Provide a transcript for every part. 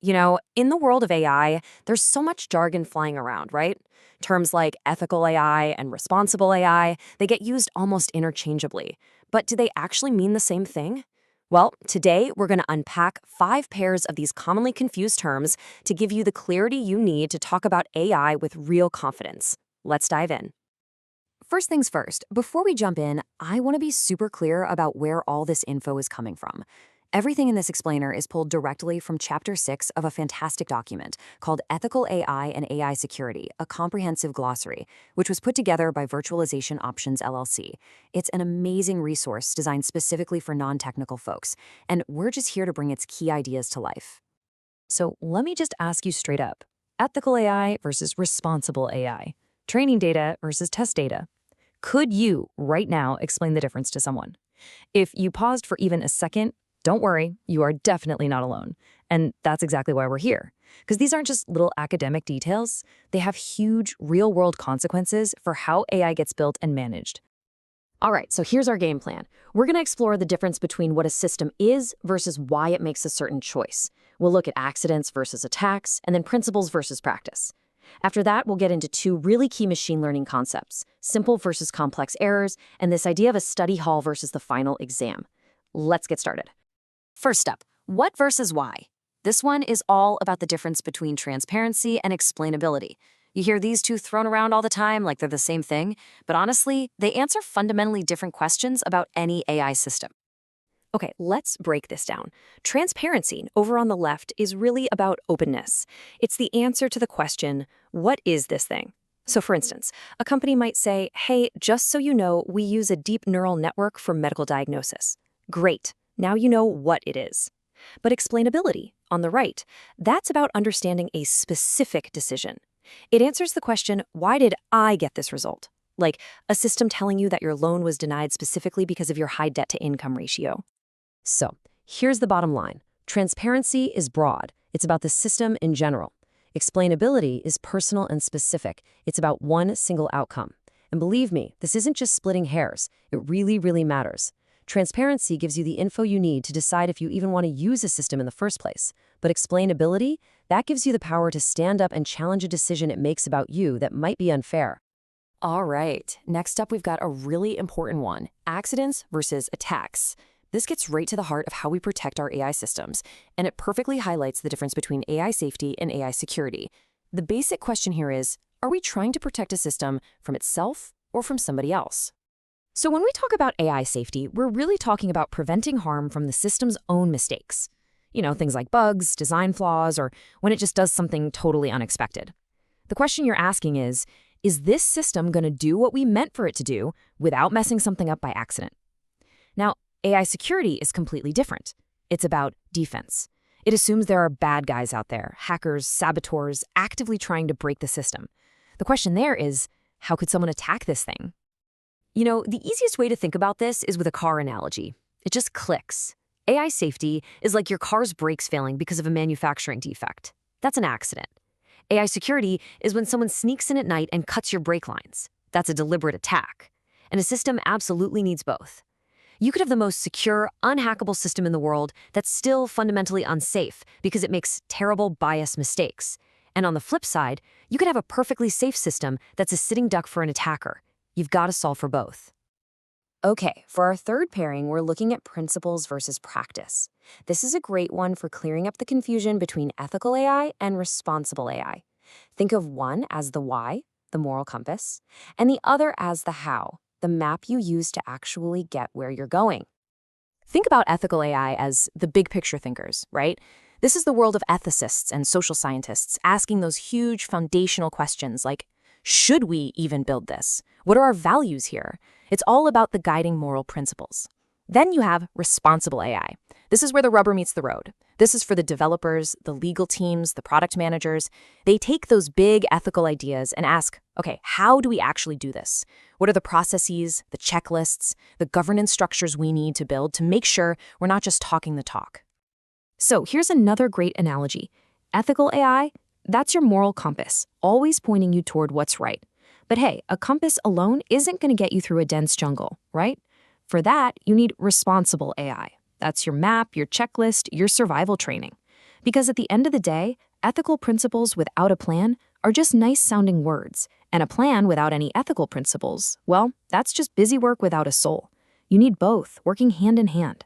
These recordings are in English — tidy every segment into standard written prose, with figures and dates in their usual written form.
In the world of AI, there's so much jargon flying around, right? Terms like ethical AI and responsible AI, they get used almost interchangeably. But do they actually mean the same thing? Well, today we're going to unpack 5 pairs of these commonly confused terms to give you the clarity you need to talk about AI with real confidence. Let's dive in. First things first, before we jump in, I want to be super clear about where all this info is coming from. Everything in this explainer is pulled directly from Chapter 6 of a fantastic document called Ethical AI and AI Security, a comprehensive glossary, which was put together by Virtualization Options LLC. It's an amazing resource designed specifically for non-technical folks, and we're just here to bring its key ideas to life. So let me just ask you straight up. Ethical AI versus responsible AI. Training data versus test data. Could you, right now, explain the difference to someone? If you paused for even a second, don't worry, you are definitely not alone. And that's exactly why we're here. Because these aren't just little academic details, they have huge real-world consequences for how AI gets built and managed. All right, so here's our game plan. We're going to explore the difference between what a system is versus why it makes a certain choice. We'll look at accidents versus attacks, and then principles versus practice. After that, we'll get into 2 really key machine learning concepts, simple versus complex errors, and this idea of a study hall versus the final exam. Let's get started. First up, what versus why? This one is all about the difference between transparency and explainability. You hear these two thrown around all the time like they're the same thing, but honestly, they answer fundamentally different questions about any AI system. Okay, let's break this down. Transparency, over on the left, is really about openness. It's the answer to the question, what is this thing? So for instance, a company might say, hey, just so you know, we use a deep neural network for medical diagnosis. Great, now you know what it is. But explainability, on the right, that's about understanding a specific decision. It answers the question, why did I get this result? Like a system telling you that your loan was denied specifically because of your high debt-to-income ratio. So, here's the bottom line. Transparency is broad. It's about the system in general. Explainability is personal and specific. It's about one single outcome. And believe me, this isn't just splitting hairs. It really, really matters. Transparency gives you the info you need to decide if you even want to use a system in the first place. But explainability, that gives you the power to stand up and challenge a decision it makes about you that might be unfair. All right, next up we've got a really important one, accidents versus attacks. This gets right to the heart of how we protect our AI systems, and it perfectly highlights the difference between AI safety and AI security. The basic question here is, are we trying to protect a system from itself or from somebody else? So when we talk about AI safety, we're really talking about preventing harm from the system's own mistakes. Things like bugs, design flaws, or when it just does something totally unexpected. The question you're asking is this system going to do what we meant for it to do without messing something up by accident? Now, AI security is completely different. It's about defense. It assumes there are bad guys out there, hackers, saboteurs, actively trying to break the system. The question there is, how could someone attack this thing? The easiest way to think about this is with a car analogy. It just clicks. AI safety is like your car's brakes failing because of a manufacturing defect. That's an accident. AI security is when someone sneaks in at night and cuts your brake lines. That's a deliberate attack. And a system absolutely needs both. You could have the most secure, unhackable system in the world that's still fundamentally unsafe because it makes terrible bias mistakes. And on the flip side, you could have a perfectly safe system that's a sitting duck for an attacker. You've got to solve for both. Okay, for our third pairing, we're looking at principles versus practice. This is a great one for clearing up the confusion between ethical AI and responsible AI. Think of one as the why, the moral compass, and the other as the how, the map you use to actually get where you're going. Think about ethical AI as the big picture thinkers, right? This is the world of ethicists and social scientists asking those huge foundational questions like, should we even build this? What are our values here? It's all about the guiding moral principles. Then you have responsible AI. This is where the rubber meets the road. This is for the developers, the legal teams, the product managers. They take those big ethical ideas and ask, okay, how do we actually do this? What are the processes, the checklists, the governance structures we need to build to make sure we're not just talking the talk? So here's another great analogy. Ethical AI, that's your moral compass, always pointing you toward what's right. But hey, a compass alone isn't going to get you through a dense jungle, right? For that, you need responsible AI. That's your map, your checklist, your survival training. Because at the end of the day, ethical principles without a plan are just nice sounding words, and a plan without any ethical principles, well, that's just busy work without a soul. You need both, working hand in hand.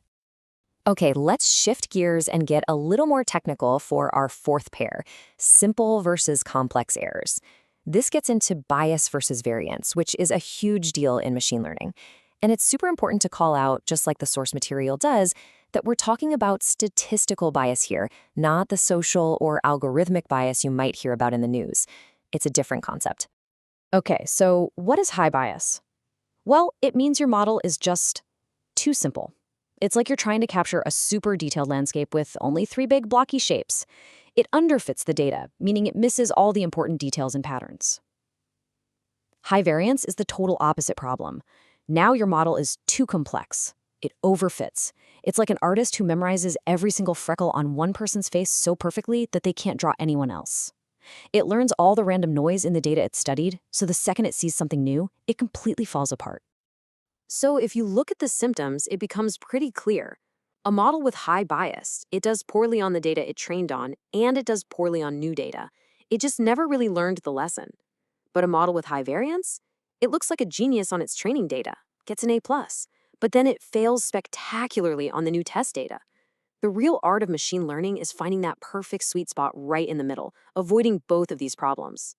Okay, let's shift gears and get a little more technical for our fourth pair, simple versus complex errors. This gets into bias versus variance, which is a huge deal in machine learning. And it's super important to call out, just like the source material does, that we're talking about statistical bias here, not the social or algorithmic bias you might hear about in the news. It's a different concept. Okay, so what is high bias? Well, it means your model is just too simple. It's like you're trying to capture a super detailed landscape with only 3 big blocky shapes. It underfits the data, meaning it misses all the important details and patterns. High variance is the total opposite problem. Now your model is too complex. It overfits. It's like an artist who memorizes every single freckle on one person's face so perfectly that they can't draw anyone else. It learns all the random noise in the data it studied, so the second it sees something new, it completely falls apart. So if you look at the symptoms, it becomes pretty clear. A model with high bias, it does poorly on the data it trained on, and it does poorly on new data. It just never really learned the lesson. But a model with high variance, it looks like a genius on its training data, gets an A+, but then it fails spectacularly on the new test data. The real art of machine learning is finding that perfect sweet spot right in the middle, avoiding both of these problems.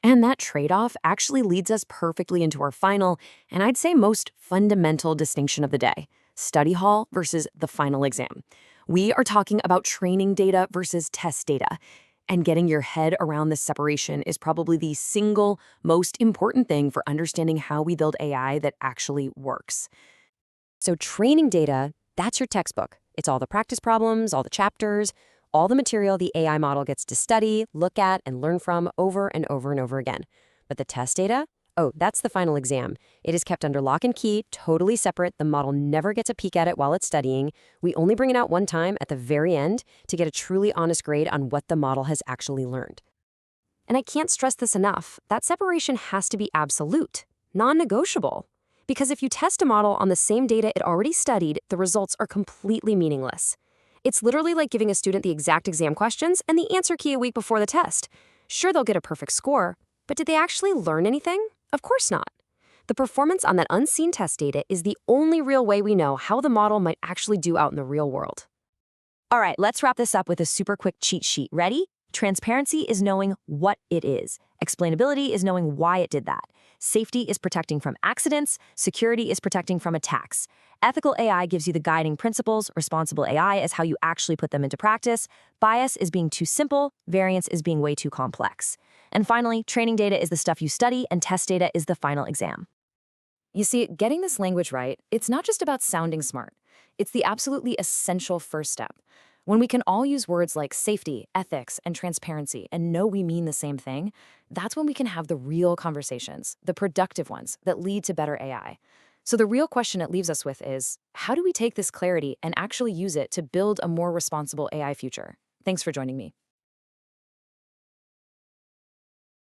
And that trade-off actually leads us perfectly into our final, and I'd say most fundamental distinction of the day, study hall versus the final exam. We are talking about training data versus test data. And getting your head around this separation is probably the single most important thing for understanding how we build AI that actually works. So training data, that's your textbook. It's all the practice problems, all the chapters, all the material the AI model gets to study, look at, and learn from over and over and over again. But the test data? Oh, that's the final exam. It is kept under lock and key, totally separate. The model never gets a peek at it while it's studying. We only bring it out one time at the very end to get a truly honest grade on what the model has actually learned. And I can't stress this enough. That separation has to be absolute, non-negotiable. Because if you test a model on the same data it already studied, the results are completely meaningless. It's literally like giving a student the exact exam questions and the answer key a week before the test. Sure, they'll get a perfect score, but did they actually learn anything? Of course not. The performance on that unseen test data is the only real way we know how the model might actually do out in the real world. All right, let's wrap this up with a super quick cheat sheet. Ready? Transparency is knowing what it is. Explainability is knowing why it did that. Safety is protecting from accidents. Security is protecting from attacks. Ethical AI gives you the guiding principles. Responsible AI is how you actually put them into practice. Bias is being too simple. Variance is being way too complex. And finally, training data is the stuff you study, and test data is the final exam. You see, getting this language right, it's not just about sounding smart. It's the absolutely essential first step. When we can all use words like safety, ethics, and transparency and know we mean the same thing, that's when we can have the real conversations, the productive ones that lead to better AI. So the real question it leaves us with is, how do we take this clarity and actually use it to build a more responsible AI future? Thanks for joining me.